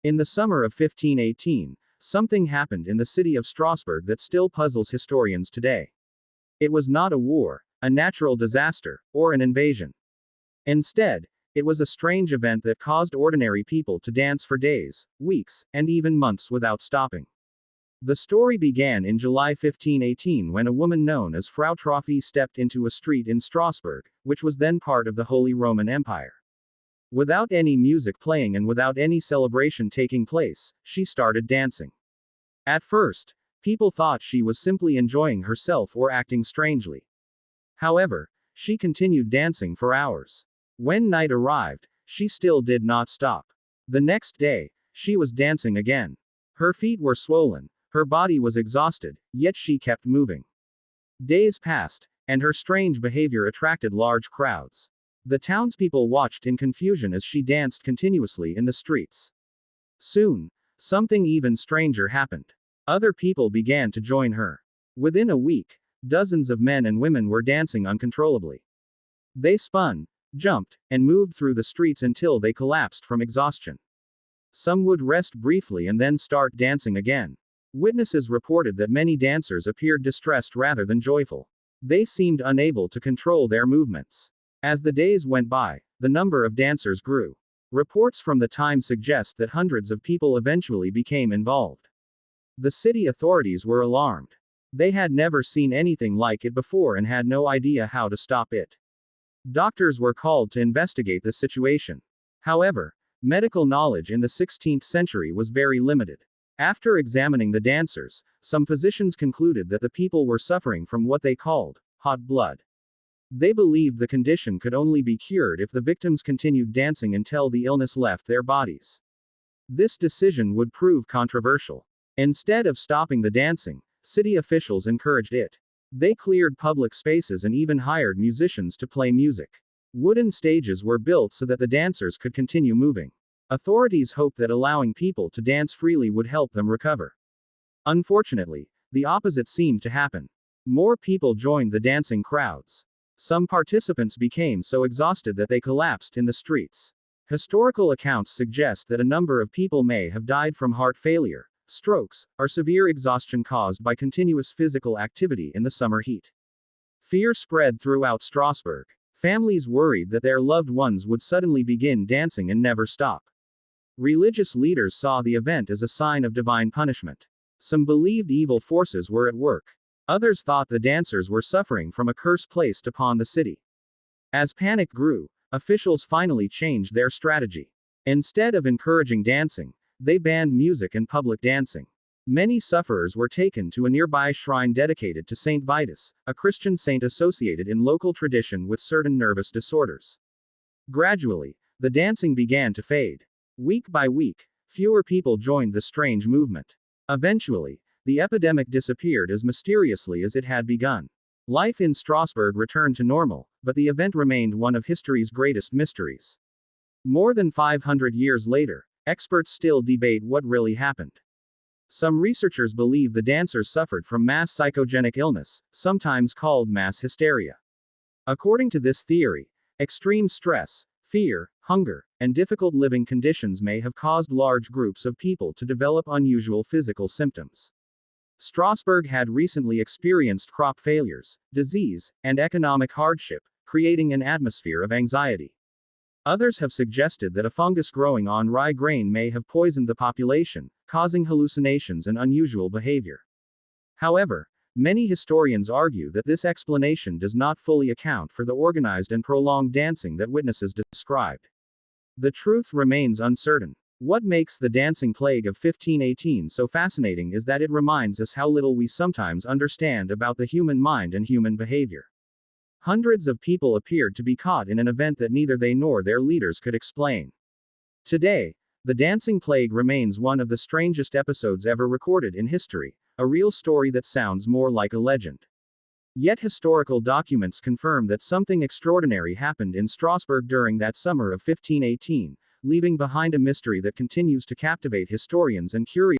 In the summer of 1518, something happened in the city of Strasbourg that still puzzles historians today. It was not a war, a natural disaster, or an invasion. Instead, it was a strange event that caused ordinary people to dance for days, weeks, and even months without stopping. The story began in July 1518 when a woman known as Frau Trophy stepped into a street in Strasbourg, which was then part of the Holy Roman Empire. Without any music playing and without any celebration taking place, she started dancing. At first, people thought she was simply enjoying herself or acting strangely. However, she continued dancing for hours. When night arrived, she still did not stop. The next day, she was dancing again. Her feet were swollen, her body was exhausted, yet she kept moving. Days passed, and her strange behavior attracted large crowds. The townspeople watched in confusion as she danced continuously in the streets. Soon, something even stranger happened. Other people began to join her. Within a week, dozens of men and women were dancing uncontrollably. They spun, jumped, and moved through the streets until they collapsed from exhaustion. Some would rest briefly and then start dancing again. Witnesses reported that many dancers appeared distressed rather than joyful. They seemed unable to control their movements. As the days went by, the number of dancers grew. Reports from the time suggest that hundreds of people eventually became involved. The city authorities were alarmed. They had never seen anything like it before and had no idea how to stop it. Doctors were called to investigate the situation. However, medical knowledge in the 16th century was very limited. After examining the dancers, some physicians concluded that the people were suffering from what they called hot blood. They believed the condition could only be cured if the victims continued dancing until the illness left their bodies. This decision would prove controversial. Instead of stopping the dancing, city officials encouraged it. They cleared public spaces and even hired musicians to play music. Wooden stages were built so that the dancers could continue moving. Authorities hoped that allowing people to dance freely would help them recover. Unfortunately, the opposite seemed to happen. More people joined the dancing crowds. Some participants became so exhausted that they collapsed in the streets. Historical accounts suggest that a number of people may have died from heart failure, strokes, or severe exhaustion caused by continuous physical activity in the summer heat. Fear spread throughout Strasbourg. Families worried that their loved ones would suddenly begin dancing and never stop. Religious leaders saw the event as a sign of divine punishment. Some believed evil forces were at work. Others thought the dancers were suffering from a curse placed upon the city. As panic grew, officials finally changed their strategy. Instead of encouraging dancing, they banned music and public dancing. Many sufferers were taken to a nearby shrine dedicated to Saint Vitus, a Christian saint associated in local tradition with certain nervous disorders. Gradually, the dancing began to fade. Week by week, fewer people joined the strange movement. Eventually, the epidemic disappeared as mysteriously as it had begun. Life in Strasbourg returned to normal, but the event remained one of history's greatest mysteries. More than 500 years later, experts still debate what really happened. Some researchers believe the dancers suffered from mass psychogenic illness, sometimes called mass hysteria. According to this theory, extreme stress, fear, hunger, and difficult living conditions may have caused large groups of people to develop unusual physical symptoms. Strasbourg had recently experienced crop failures, disease, and economic hardship, creating an atmosphere of anxiety. Others have suggested that a fungus growing on rye grain may have poisoned the population, causing hallucinations and unusual behavior. However, many historians argue that this explanation does not fully account for the organized and prolonged dancing that witnesses described. The truth remains uncertain. What makes the dancing plague of 1518 so fascinating is that it reminds us how little we sometimes understand about the human mind and human behavior. Hundreds of people appeared to be caught in an event that neither they nor their leaders could explain. Today, the dancing plague remains one of the strangest episodes ever recorded in history, a real story that sounds more like a legend. Yet historical documents confirm that something extraordinary happened in Strasbourg during that summer of 1518, leaving behind a mystery that continues to captivate historians and curious